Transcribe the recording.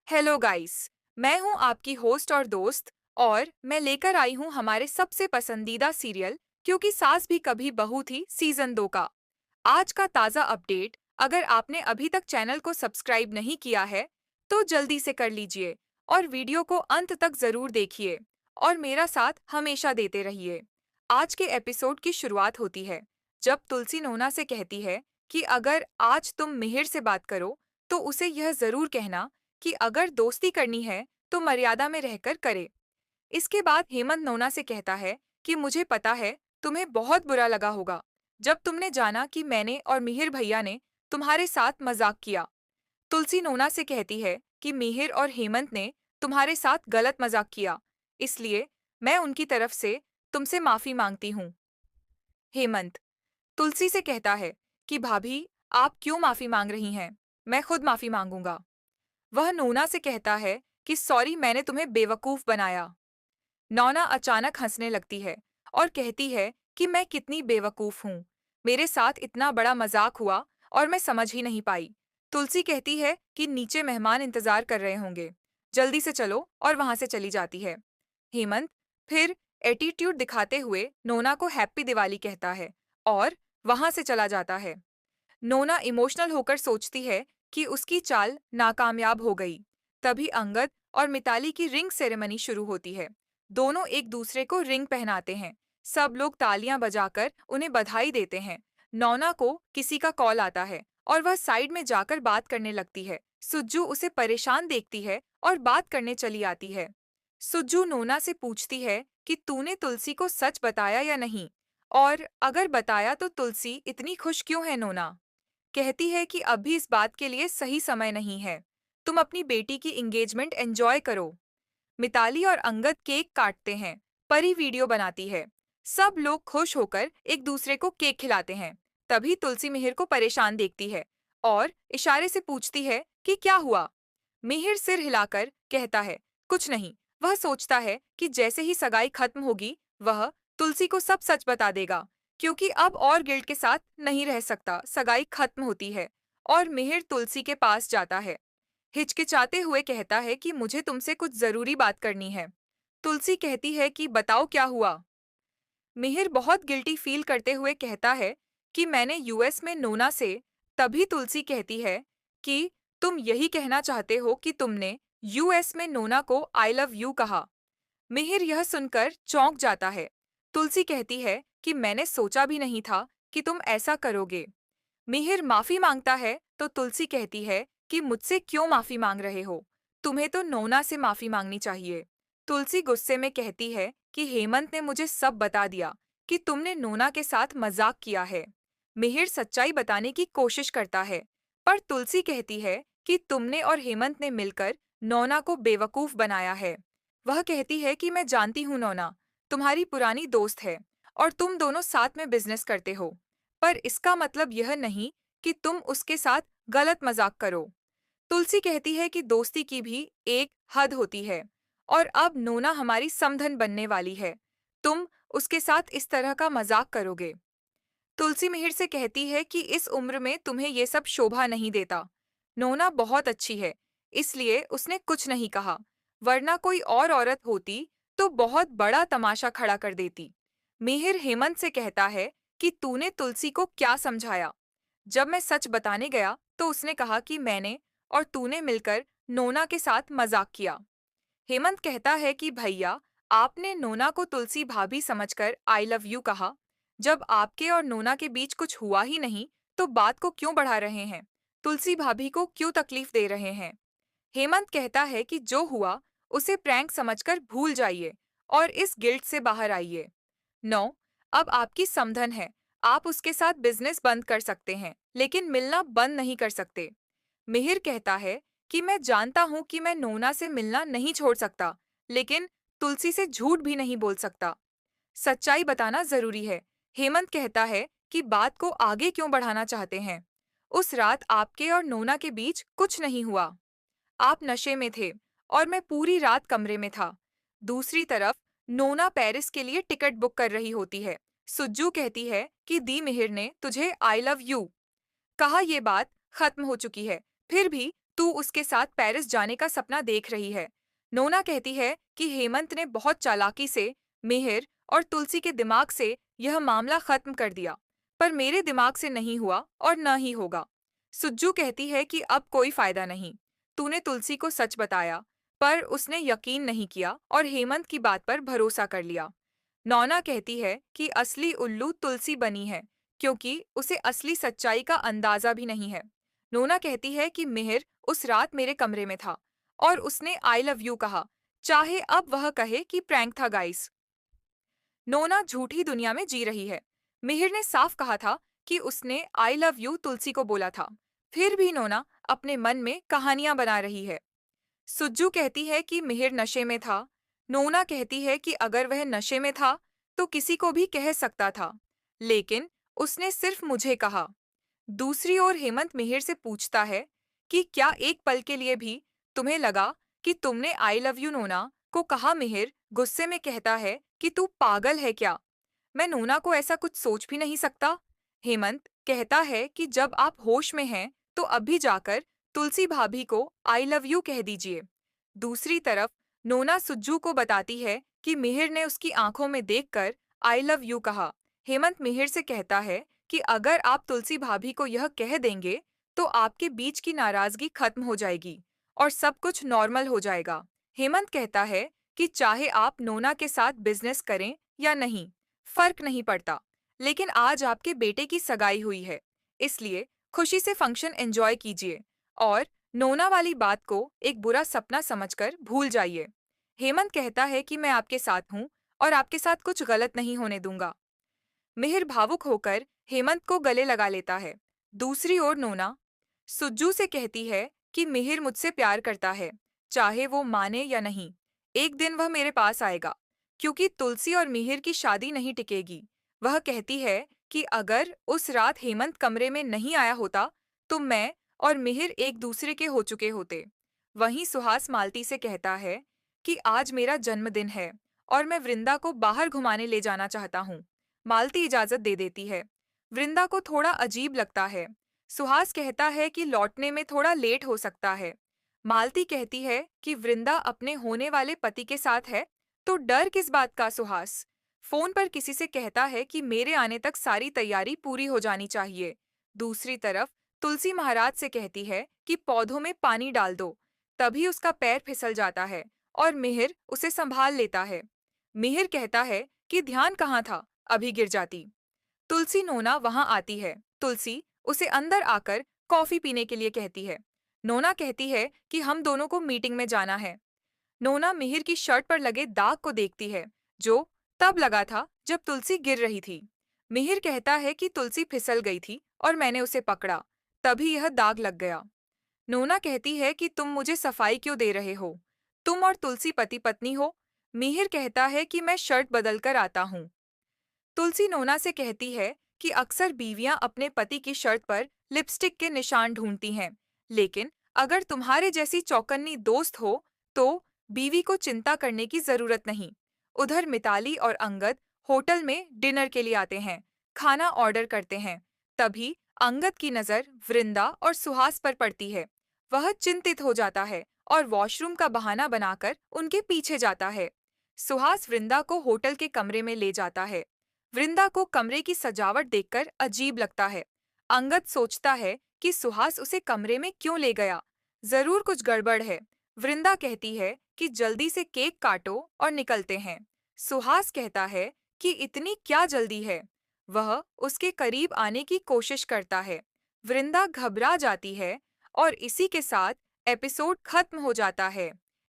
Hello guys. मैं हूं आपकी होस्ट और दोस्त, और मैं लेकर आई हूं हमारे सबसे पसंदीदा सीरियल क्योंकि सास भी कभी बहू थी सीजन 2 का आज का ताज़ा अपडेट। अगर आपने अभी तक चैनल को सब्सक्राइब नहीं किया है तो जल्दी से कर लीजिए और वीडियो को अंत तक जरूर देखिए और मेरा साथ हमेशा देते रहिए। आज के एपिसोड की शुरुआत होती है जब तुलसी नोना से कहती है कि अगर आज तुम मिहिर से बात करो तो उसे यह जरूर कहना कि अगर दोस्ती करनी है तो मर्यादा में रहकर करे। इसके बाद हेमंत नोना से कहता है कि मुझे पता है तुम्हें बहुत बुरा लगा होगा जब तुमने जाना कि मैंने और मिहिर भैया ने तुम्हारे साथ मजाक किया। तुलसी नोना से कहती है कि मिहिर और हेमंत ने तुम्हारे साथ गलत मजाक किया, इसलिए मैं उनकी तरफ से तुमसे माफी मांगती हूँ। हेमंत तुलसी से कहता है कि भाभी, आप क्यों माफी मांग रही हैं? मैं खुद माफी मांगूंगा। वह नोना से कहता है कि सॉरी, मैंने तुम्हें बेवकूफ बनाया। नोना अचानक हंसने लगती है और कहती है कि मैं कितनी बेवकूफ हूँ, मेरे साथ इतना बड़ा मजाक हुआ और मैं समझ ही नहीं पाई। तुलसी कहती है कि नीचे मेहमान इंतजार कर रहे होंगे, जल्दी से चलो, और वहां से चली जाती है। हेमंत फिर एटीट्यूड दिखाते हुए नोना को हैप्पी दिवाली कहता है और वहां से चला जाता है। नोना इमोशनल होकर सोचती है कि उसकी चाल नाकामयाब हो गई। तभी अंगद और मिताली की रिंग सेरेमनी शुरू होती है। दोनों एक दूसरे को रिंग पहनाते हैं। सब लोग तालियां बजाकर उन्हें बधाई देते हैं। नोना को किसी का कॉल आता है और वह साइड में जाकर बात करने लगती है। सुज्जू उसे परेशान देखती है और बात करने चली आती है। सुज्जू नोना से पूछती है कि तूने तुलसी को सच बताया या नहीं, और अगर बताया तो तुलसी इतनी खुश क्यों है। नोना कहती है कि अभी इस बात के लिए सही समय नहीं है, तुम अपनी बेटी की एंगेजमेंट एंजॉय करो। मिताली और अंगद केक काटते हैं। परी वीडियो बनाती है। सब लोग खुश होकर एक दूसरे को केक खिलाते हैं। तभी तुलसी मिहिर को परेशान देखती है और इशारे से पूछती है कि क्या हुआ। मिहिर सिर हिलाकर कहता है कुछ नहीं। वह सोचता है कि जैसे ही सगाई खत्म होगी वह तुलसी को सब सच बता देगा, क्योंकि अब और गिल्ट के साथ नहीं रह सकता। सगाई खत्म होती है और मिहिर तुलसी के पास जाता है। हिचकिचाते हुए कहता है कि मुझे तुमसे कुछ जरूरी बात करनी है। तुलसी कहती है कि बताओ क्या हुआ। मिहिर बहुत गिल्टी फील करते हुए कहता है कि मैंने यूएस में नोना से। तभी तुलसी कहती है कि तुम यही कहना चाहते हो कि तुमने यूएस में नोना को आई लव यू कहा। मिहिर यह सुनकर चौंक जाता है। तुलसी कहती है कि मैंने सोचा भी नहीं था कि तुम ऐसा करोगे। मिहिर माफी मांगता है तो तुलसी कहती है कि मुझसे क्यों माफी मांग रहे हो, तुम्हें तो नोना से माफी मांगनी चाहिए। तुलसी गुस्से में कहती है कि हेमंत ने मुझे सब बता दिया कि तुमने नोना के साथ मजाक किया है। मिहिर सच्चाई बताने की कोशिश करता है, पर तुलसी कहती है कि तुमने और हेमंत ने मिलकर नोना को बेवकूफ बनाया है। वह कहती है कि मैं जानती हूँ नोना तुम्हारी पुरानी दोस्त है और तुम दोनों साथ में बिजनेस करते हो, पर इसका मतलब यह नहीं कि तुम उसके साथ गलत मजाक करो। तुलसी कहती है कि दोस्ती की भी एक हद होती है और अब नोना हमारी समधन बनने वाली है, तुम उसके साथ इस तरह का मजाक करोगे। तुलसी मिहिर से कहती है कि इस उम्र में तुम्हें ये सब शोभा नहीं देता। नोना बहुत अच्छी है, इसलिए उसने कुछ नहीं कहा, वरना कोई और औरत होती तो बहुत बड़ा तमाशा खड़ा कर देती। मिहिर हेमंत से कहता है कि तूने तुलसी को क्या समझाया। जब मैं सच बताने गया तो उसने कहा कि मैंने और तूने मिलकर नोना के साथ मजाक किया। हेमंत कहता है कि भैया, आपने नोना को तुलसी भाभी समझकर आई लव यू कहा। जब आपके और नोना के बीच कुछ हुआ ही नहीं तो बात को क्यों बढ़ा रहे हैं, तुलसी भाभी को क्यों तकलीफ दे रहे हैं। हेमंत कहता है कि जो हुआ उसे प्रैंक समझकर भूल जाइए और इस गिल्ट से बाहर आइए। 9, अब आपकी समधन है, आप उसके साथ बिजनेस बंद कर सकते हैं लेकिन मिलना बंद नहीं कर सकते। मिहिर कहता है कि मैं जानता हूँ कि मैं नोना से मिलना नहीं छोड़ सकता, लेकिन तुलसी से झूठ भी नहीं बोल सकता। सच्चाई बताना जरूरी है। हेमंत कहता है कि बात को आगे क्यों बढ़ाना चाहते हैं। उस रात आपके और नोना के बीच कुछ नहीं हुआ। आप नशे में थे और मैं पूरी रात कमरे में था। दूसरी तरफ नोना पेरिस के लिए टिकट बुक कर रही होती है। सुज्जू कहती है कि दी मिहिर ने तुझे आई लव यू कहा। ये बात खत्म हो चुकी है, फिर भी तू उसके साथ पेरिस जाने का सपना देख रही है। नोना कहती है कि हेमंत ने बहुत चालाकी से मिहिर और तुलसी के दिमाग से यह मामला खत्म कर दिया, पर मेरे दिमाग से नहीं हुआ और न ही होगा। सुज्जू कहती है कि अब कोई फायदा नहीं। तूने तुलसी को सच बताया, पर उसने यकीन नहीं किया और हेमंत की बात पर भरोसा कर लिया। नौना कहती है कि असली उल्लू तुलसी बनी है, क्योंकि उसे असली सच्चाई का अंदाजा भी नहीं है। नोना कहती है कि मिहिर उस रात मेरे कमरे में था और उसने आई लव यू कहा, चाहे अब वह कहे कि प्रैंक था गाइस। नोना झूठी दुनिया में जी रही है। मिहिर ने साफ कहा था कि उसने आई लव यू तुलसी को बोला था। फिर भी नोना अपने मन में कहानियां बना रही है। सुज्जू कहती है कि मिहिर नशे में था। नोना कहती है कि अगर वह नशे में था तो किसी को भी कह सकता था, लेकिन उसने सिर्फ मुझे कहा। दूसरी ओर हेमंत मिहिर से पूछता है कि क्या एक पल के लिए भी तुम्हें लगा कि तुमने आई लव यू नोना को कहा। मिहिर गुस्से में कहता है कि तू पागल है क्या, मैं नोना को ऐसा कुछ सोच भी नहीं सकता। हेमंत कहता है कि जब आप होश में हैं तो अभी जाकर तुलसी भाभी को आई लव यू कह दीजिए। दूसरी तरफ नोना सुज्जू को बताती है कि मिहिर ने उसकी आंखों में देखकर आई लव यू कहा। हेमंत मिहिर से कहता है कि अगर आप तुलसी भाभी को यह कह देंगे तो आपके बीच की नाराजगी खत्म हो जाएगी और सब कुछ नॉर्मल हो जाएगा। हेमंत कहता है कि चाहे आप नोना के साथ बिजनेस करें या नहीं, फर्क नहीं पड़ता, लेकिन आज आपके बेटे की सगाई हुई है, इसलिए खुशी से फंक्शन एंजॉय कीजिए और नोना वाली बात को एक बुरा सपना समझकर भूल जाइए। हेमंत कहता है कि मैं आपके साथ हूँ और आपके साथ कुछ गलत नहीं होने दूंगा। मिहिर भावुक होकर हेमंत को गले लगा लेता है। दूसरी ओर नोना सुज्जू से कहती है कि मिहिर मुझसे प्यार करता है, चाहे वो माने या नहीं। एक दिन वह मेरे पास आएगा, क्योंकि तुलसी और मिहिर की शादी नहीं टिकेगी। वह कहती है कि अगर उस रात हेमंत कमरे में नहीं आया होता तो मैं और मिहिर एक दूसरे के हो चुके होते। वहीं सुहास मालती से कहता है कि आज मेरा जन्मदिन है और मैं वृंदा को बाहर घुमाने ले जाना चाहता हूँ। मालती इजाजत दे देती है। वृंदा को थोड़ा अजीब लगता है। सुहास कहता है कि लौटने में थोड़ा लेट हो सकता है। मालती कहती है कि वृंदा अपने होने वाले पति के साथ है, तो डर किस बात का। सुहास फोन पर किसी से कहता है कि मेरे आने तक सारी तैयारी पूरी हो जानी चाहिए। दूसरी तरफ तुलसी महाराज से कहती है कि पौधों में पानी डाल दो, तभी उसका पैर फिसल जाता है और मिहिर उसे संभाल लेता है। मिहिर कहता है कि ध्यान कहाँ था, अभी गिर जाती। तुलसी नोना वहां आती है। तुलसी उसे अंदर आकर कॉफी पीने के लिए कहती है। नोना कहती है कि हम दोनों को मीटिंग में जाना है। नोना मिहिर की शर्ट पर लगे दाग को देखती है, जो तब लगा था जब तुलसी गिर रही थी। मिहिर कहता है कि तुलसी फिसल गई थी और मैंने उसे पकड़ा, तभी यह दाग लग गया। नोना कहती है कि तुम मुझे सफाई क्यों दे रहे हो, तुम और तुलसी पति पत्नी हो। मिहिर कहता है कि मैं शर्ट बदल कर आता हूँ। तुलसी नोना से कहती है कि अक्सर बीवियां अपने पति की शर्ट पर लिपस्टिक के निशान ढूंढती हैं, लेकिन अगर तुम्हारे जैसी चौकन्नी दोस्त हो तो बीवी को चिंता करने की जरूरत नहीं। उधर मिताली और अंगद होटल में डिनर के लिए आते हैं, खाना ऑर्डर करते हैं। तभी अंगद की नजर वृंदा और सुहास पर पड़ती है। वह चिंतित हो जाता है और वॉशरूम का बहाना बनाकर उनके पीछे जाता है। सुहास वृंदा को होटल के कमरे में ले जाता है। वृंदा को कमरे की सजावट देखकर अजीब लगता है। अंगद सोचता है कि सुहास उसे कमरे में क्यों ले गया, जरूर कुछ गड़बड़ है। वृंदा कहती है कि जल्दी से केक काटो और निकलते हैं। सुहास कहता है कि इतनी क्या जल्दी है। वह उसके करीब आने की कोशिश करता है। वृंदा घबरा जाती है और इसी के साथ एपिसोड खत्म हो जाता है।